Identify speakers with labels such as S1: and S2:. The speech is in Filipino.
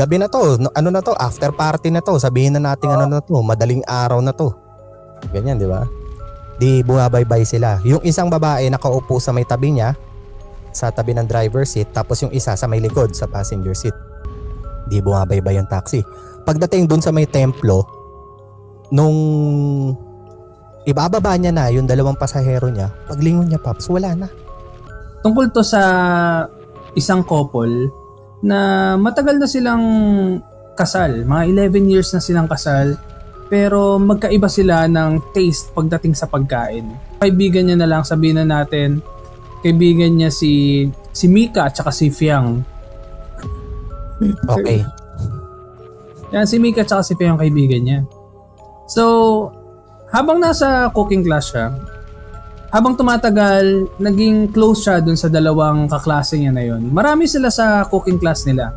S1: gabi na to, ano na to, after party na to, sabihin na natin ano na to, madaling araw na to. Ganyan, di ba? Di bumabaybay sila. Yung isang babae nakaupo sa may tabi niya, sa tabi ng driver seat, tapos yung isa sa may likod sa passenger seat. Di bumabaybay yung taxi. Pagdating dun sa may templo, nung ibababa niya na yung dalawang pasahero niya, paglingon niya, Paps, wala na.
S2: Tungkol to sa isang couple na matagal na silang kasal. Mga 11 years na silang kasal. Pero magkaiba sila ng taste pagdating sa pagkain. Kaibigan niya na lang, sabihin na natin, kaibigan niya si Mika at saka si Fiang.
S1: Okay.
S2: Yan, si Mika at saka si Fiang kaibigan niya. So, habang nasa cooking class siya, habang tumatagal, naging close siya dun sa dalawang kaklase niya na yon. Marami sila sa cooking class nila.